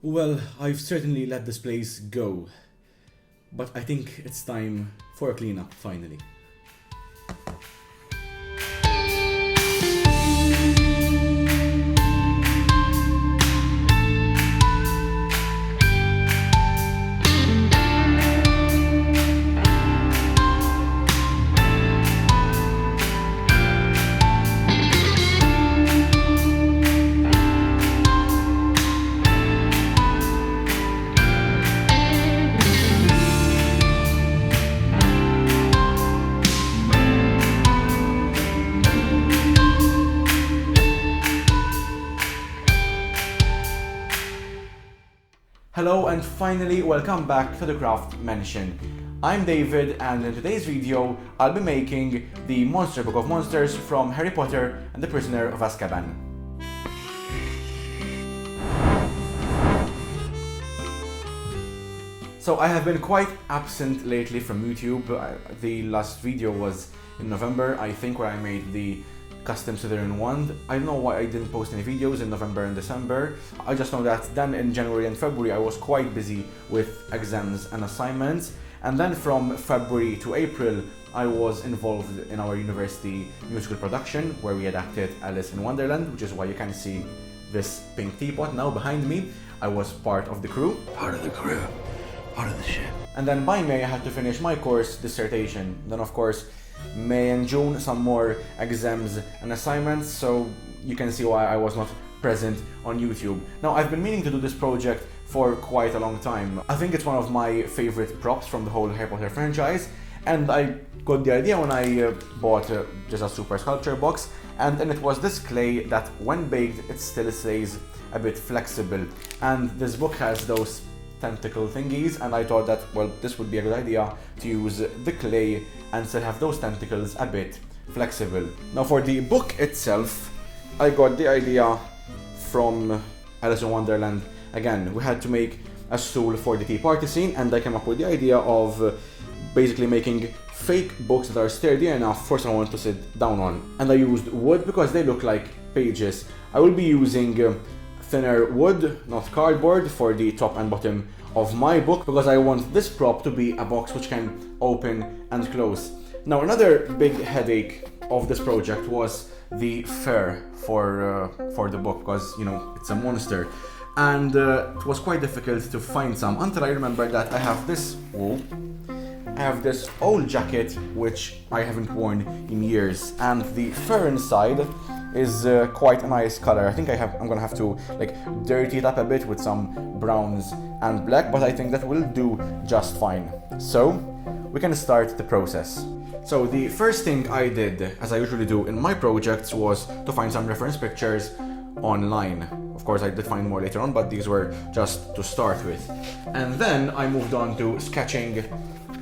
Well, I've certainly let this place go, but I think it's time for a cleanup finally. Hello and finally welcome back to the Craft Mansion. I'm David and in today's video I'll be making the Monster Book of Monsters from Harry Potter and the Prisoner of Azkaban. So I have been quite absent lately from YouTube. The last video was in November, I think, where I made the custom Slytherin wand. I don't know why I didn't post any videos in November and December. I just know that then in January and February I was quite busy with exams and assignments, and then from February to April I was involved in our university musical production where we adapted Alice in Wonderland, which is why you can see this pink teapot now behind me. I was part of the crew. Part of the crew. Part of the ship. And then by May I had to finish my course dissertation. Then of course May and June some more exams and assignments, so you can see why I was not present on YouTube. Now I've been meaning to do this project for quite a long time. I think it's one of my favorite props from the whole Harry Potter franchise, and I got the idea when I bought just a super sculpture box, and it was this clay that when baked it still stays a bit flexible, and this book has those tentacle thingies, and I thought that, well, this would be a good idea to use the clay and still have those tentacles a bit flexible. Now for the book itself, I got the idea from Alice in Wonderland. Again, we had to make a stool for the tea party scene, and I came up with the idea of basically making fake books that are sturdy enough for someone to sit down on. And I used wood because they look like pages. I will be using thinner wood, not cardboard, for the top and bottom of my book, because I want this prop to be a box which can open and close. Now another big headache of this project was the fur for the book, because, you know, it's a monster, and it was quite difficult to find some until I remembered that I have this wool. I have this old jacket which I haven't worn in years, and the fur inside is quite a nice color. I think I'm gonna have to like dirty it up a bit with some browns and black, but I think that will do just fine. So we can start the process. So the first thing I did, as I usually do in my projects, was to find some reference pictures online. Of course I did find more later on, but these were just to start with. And then I moved on to sketching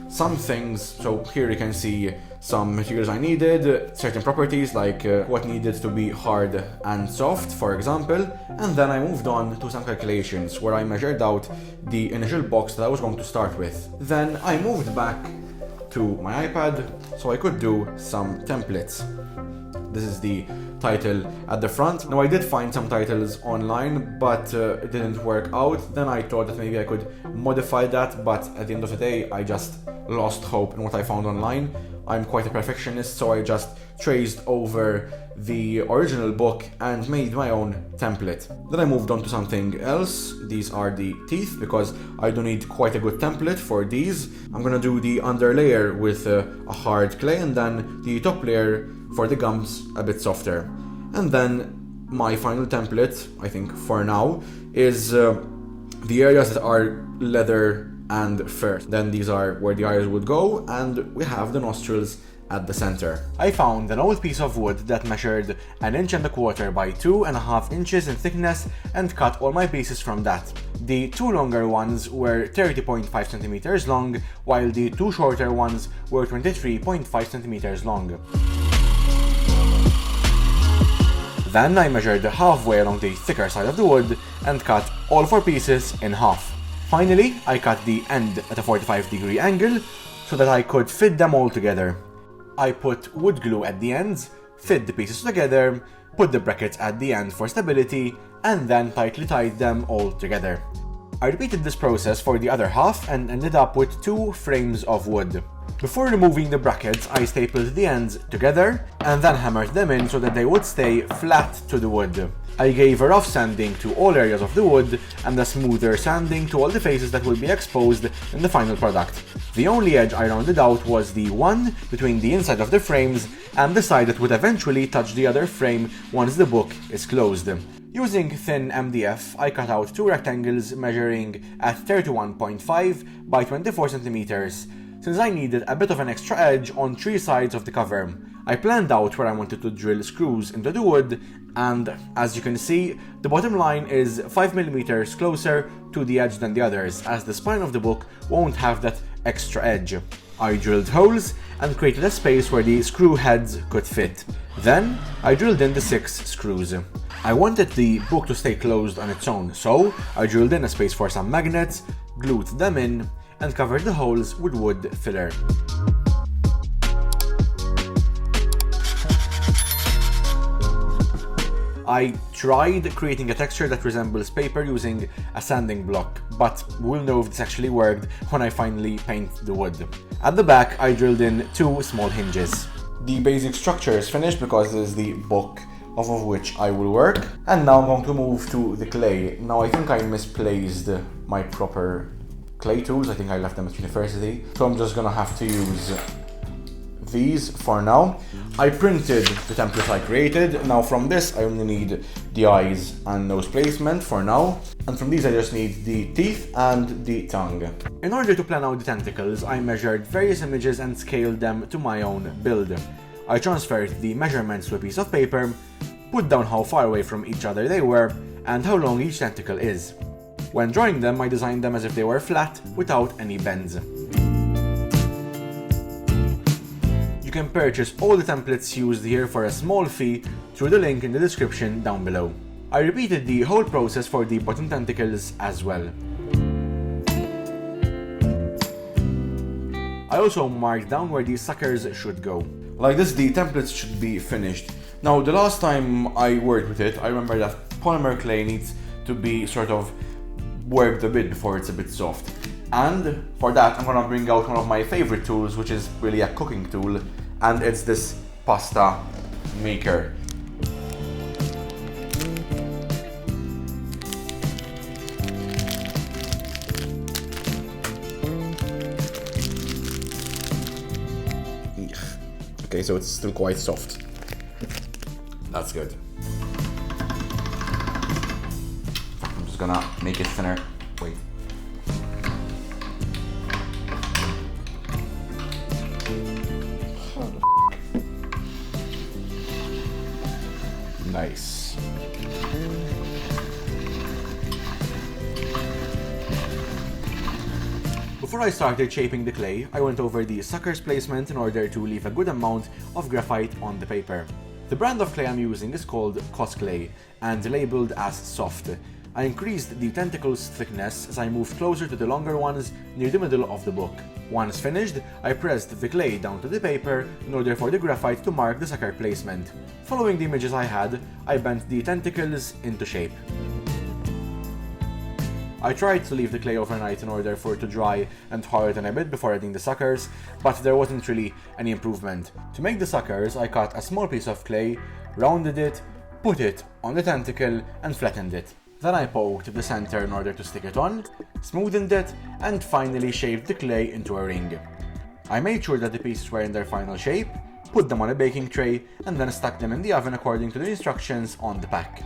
some things. So here you can see some materials I needed, certain properties like what needed to be hard and soft, for example, and then I moved on to some calculations where I measured out the initial box that I was going to start with. Then I moved back to my iPad so I could do some templates. This is the title at the front. Now I did find some titles online, but it didn't work out. Then I thought that maybe I could modify that, but at the end of the day I just lost hope in what I found online. I'm quite a perfectionist, so I just traced over the original book and made my own template. Then I moved on to something else. These are the teeth, because I do need quite a good template for these. I'm gonna do the under layer with a hard clay, and then the top layer for the gums a bit softer. And then my final template, I think for now, is the areas that are leather and fur. Then these are where the eyes would go, and we have the nostrils at the center. I found an old piece of wood that measured 1.25 inches by 2.5 inches in thickness and cut all my pieces from that. The two longer ones were 30.5 centimeters long, while the two shorter ones were 23.5 centimeters long. Then I measured halfway along the thicker side of the wood and cut all 4 pieces in half. Finally, I cut the end at a 45-degree angle so that I could fit them all together. I put wood glue at the ends, fit the pieces together, put the brackets at the end for stability, and then tightly tied them all together. I repeated this process for the other half and ended up with 2 frames of wood. Before removing the brackets, I stapled the ends together and then hammered them in so that they would stay flat to the wood. I gave a rough sanding to all areas of the wood and a smoother sanding to all the faces that will be exposed in the final product. The only edge I rounded out was the one between the inside of the frames and the side that would eventually touch the other frame once the book is closed. Using thin MDF, I cut out 2 rectangles measuring at 31.5 by 24 centimeters, since I needed a bit of an extra edge on 3 sides of the cover. I planned out where I wanted to drill screws into the wood, and as you can see, the bottom line is 5mm closer to the edge than the others, as the spine of the book won't have that extra edge. I drilled holes and created a space where the screw heads could fit. Then, I drilled in the 6 screws. I wanted the book to stay closed on its own, so I drilled in a space for some magnets, glued them in, and covered the holes with wood filler. I tried creating a texture that resembles paper using a sanding block, but we'll know if this actually worked when I finally paint the wood. At the back, I drilled in 2 small hinges. The basic structure is finished because this is the book off of which I will work. And now I'm going to move to the clay. Now I think I misplaced my proper clay tools. I think I left them at university. So I'm just gonna have to use these for now. I printed the template I created. Now from this I only need the eyes and nose placement for now. And from these I just need the teeth and the tongue. In order to plan out the tentacles, I measured various images and scaled them to my own build. I transferred the measurements to a piece of paper, put down how far away from each other they were, and how long each tentacle is. When drawing them, I designed them as if they were flat, without any bends. You can purchase all the templates used here for a small fee through the link in the description down below. I repeated the whole process for the bottom tentacles as well. I also marked down where these suckers should go. Like this, the templates should be finished. Now, the last time I worked with it, I remember that polymer clay needs to be sort of worked a bit before it's a bit soft. And for that, I'm gonna bring out one of my favorite tools, which is really a cooking tool, and it's this pasta maker. Okay, so it's still quite soft. That's good. I'm just gonna make it thinner. Wait. Nice. Before I started shaping the clay, I went over the suckers placement in order to leave a good amount of graphite on the paper. The brand of clay I'm using is called Cos Clay and labeled as soft. I increased the tentacles thickness as I moved closer to the longer ones near the middle of the book. Once finished, I pressed the clay down to the paper in order for the graphite to mark the sucker placement. Following the images I had, I bent the tentacles into shape. I tried to leave the clay overnight in order for it to dry and harden a bit before adding the suckers, but there wasn't really any improvement. To make the suckers, I cut a small piece of clay, rounded it, put it on the tentacle and flattened it. Then I poked the center in order to stick it on, smoothened it, and finally shaped the clay into a ring. I made sure that the pieces were in their final shape, put them on a baking tray, and then stuck them in the oven according to the instructions on the pack.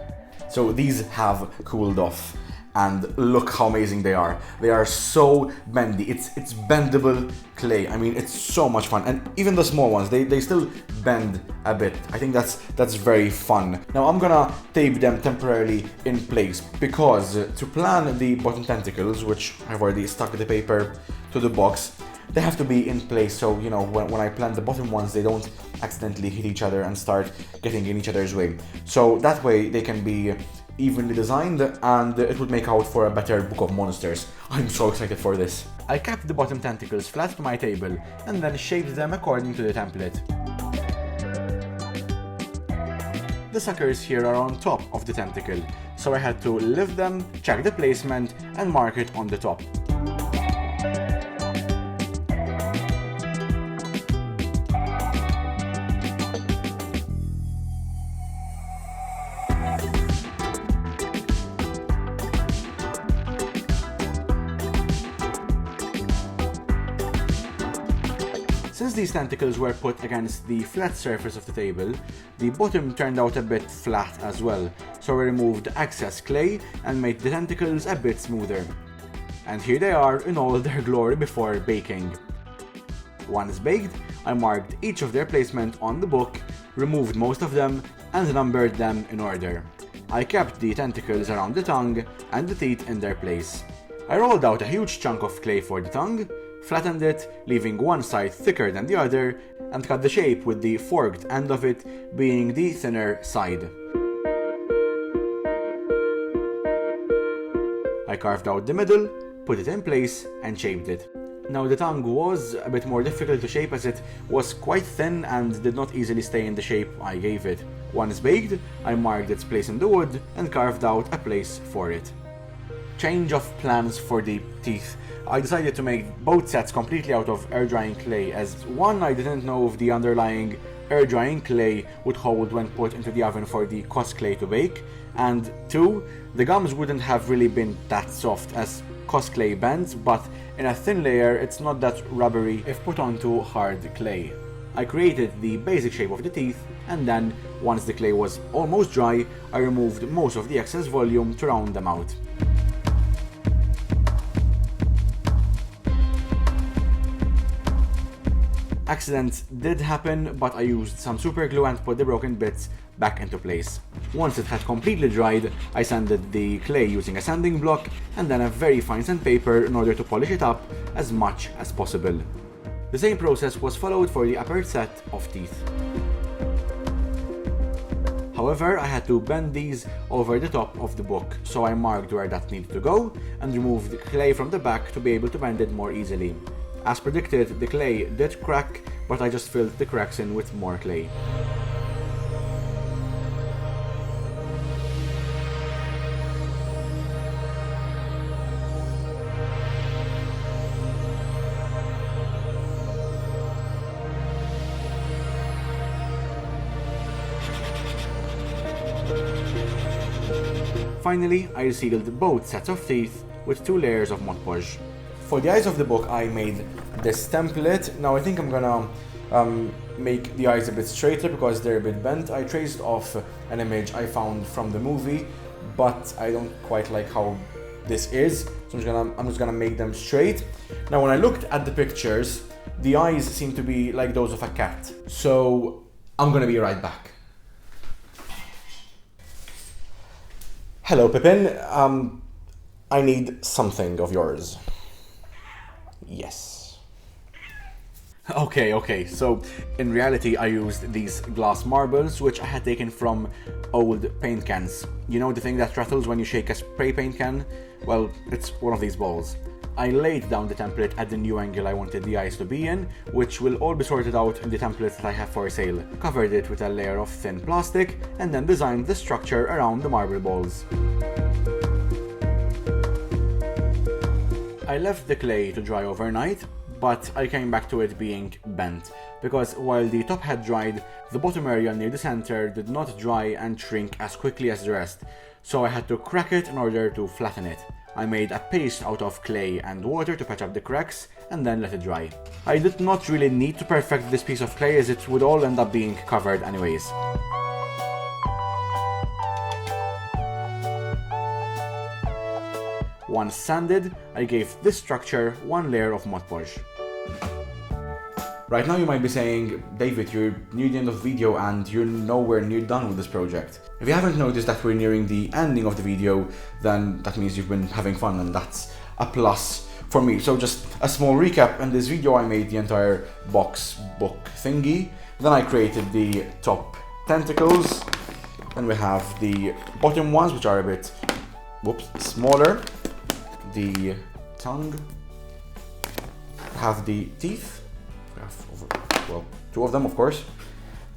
So these have cooled off. And look how amazing they are. They are so bendy. It's bendable clay. I mean, it's so much fun. And even the small ones, they still bend a bit. I think that's very fun. Now I'm gonna tape them temporarily in place because to plan the bottom tentacles, which I've already stuck the paper to the box, they have to be in place so, you know, when I plan the bottom ones, they don't accidentally hit each other and start getting in each other's way. So that way they can be evenly designed and it would make out for a better Book of Monsters. I'm so excited for this. I kept the bottom tentacles flat to my table and then shaped them according to the template. The the suckers here are on top of the tentacle, so I had to lift them, check the placement, and mark it on the top. Since these tentacles were put against the flat surface of the table, the bottom turned out a bit flat as well, so I removed the excess clay and made the tentacles a bit smoother. And here they are in all their glory before baking. Once baked, I marked each of their placement on the book, removed most of them, and numbered them in order. I kept the tentacles around the tongue and the teeth in their place. I rolled out a huge chunk of clay for the tongue, flattened it, leaving one side thicker than the other, and cut the shape with the forked end of it being the thinner side. I carved out the middle, put it in place, and shaped it. Now the tongue was a bit more difficult to shape as it was quite thin and did not easily stay in the shape I gave it. Once baked, I marked its place in the wood and carved out a place for it. Change of plans for the teeth. I decided to make both sets completely out of air drying clay, as one, I didn't know if the underlying air drying clay would hold when put into the oven for the cos clay to bake, and two, the gums wouldn't have really been that soft as cos clay bends, but in a thin layer it's not that rubbery if put onto hard clay. I created the basic shape of the teeth, and then once the clay was almost dry, I removed most of the excess volume to round them out. Accidents did happen, but I used some super glue and put the broken bits back into place. Once it had completely dried, I sanded the clay using a sanding block and then a very fine sandpaper in order to polish it up as much as possible. The same process was followed for the upper set of teeth. However, I had to bend these over the top of the book, so I marked where that needed to go and removed the clay from the back to be able to bend it more easily. As predicted, the clay did crack, but I just filled the cracks in with more clay. Finally, I sealed both sets of teeth with 2 layers of Mod Podge. For the eyes of the book, I made this template. Now I think I'm gonna make the eyes a bit straighter because they're a bit bent. I traced off an image I found from the movie, but I don't quite like how this is, so I'm just gonna make them straight. Now when I looked at the pictures, the eyes seem to be like those of a cat, so I'm gonna be right back. Hello, Pippin. I need something of yours. Yes. Okay, so in reality I used these glass marbles which I had taken from old paint cans. You know the thing that rattles when you shake a spray paint can? Well, it's one of these balls. I laid down the template at the new angle I wanted the eyes to be in, which will all be sorted out in the template that I have for sale. Covered it with a layer of thin plastic and then designed the structure around the marble balls. I left the clay to dry overnight, but I came back to it being bent, because while the top had dried, the bottom area near the center did not dry and shrink as quickly as the rest, so I had to crack it in order to flatten it. I made a paste out of clay and water to patch up the cracks, and then let it dry. I did not really need to perfect this piece of clay as it would all end up being covered anyways. Once sanded, I gave this structure 1 layer of Mod Podge. Right now you might be saying, David, you're near the end of the video and you're nowhere near done with this project. If you haven't noticed that we're nearing the ending of the video, then that means you've been having fun, and that's a plus for me. So just a small recap: in this video I made the entire box book thingy, then I created the top tentacles, then we have the bottom ones which are a bit smaller, the tongue, have the teeth, we have 2 of them of course,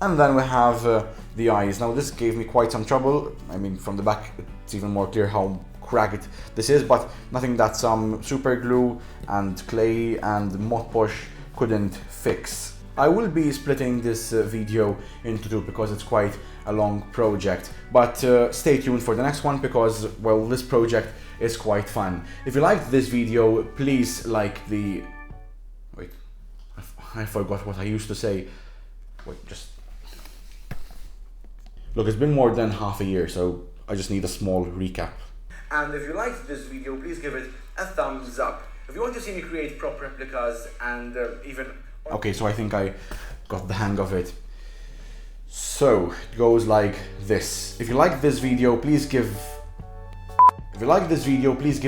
and then we have the eyes. Now this gave me quite some trouble. I mean, from the back it's even more clear how cracked this is, but nothing that some super glue and clay and Mod Podge couldn't fix. I will be splitting this video into two because it's quite a long project, but stay tuned for the next one because, well, this project is quite fun. If you liked this video, please like the... Wait, I forgot what I used to say. Wait, just... Look, it's been more than half a year, so I just need a small recap. And if you liked this video, please give it a thumbs up. If you want to see me create prop replicas and even... Okay, so I think I got the hang of it. So, it goes like this. If you like this video, please give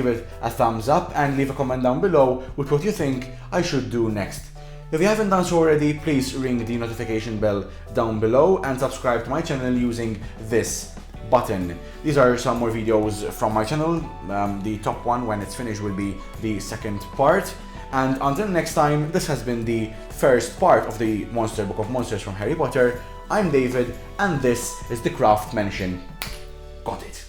it a thumbs up and leave a comment down below with what you think I should do next. If you haven't done so already, please ring the notification bell down below and subscribe to my channel using this button. These are some more videos from my channel. The top one, when it's finished, will be the second part. And until next time, this has been the first part of the Monster Book of Monsters from Harry Potter. I'm David, and this is the Craft Mansion. Got it.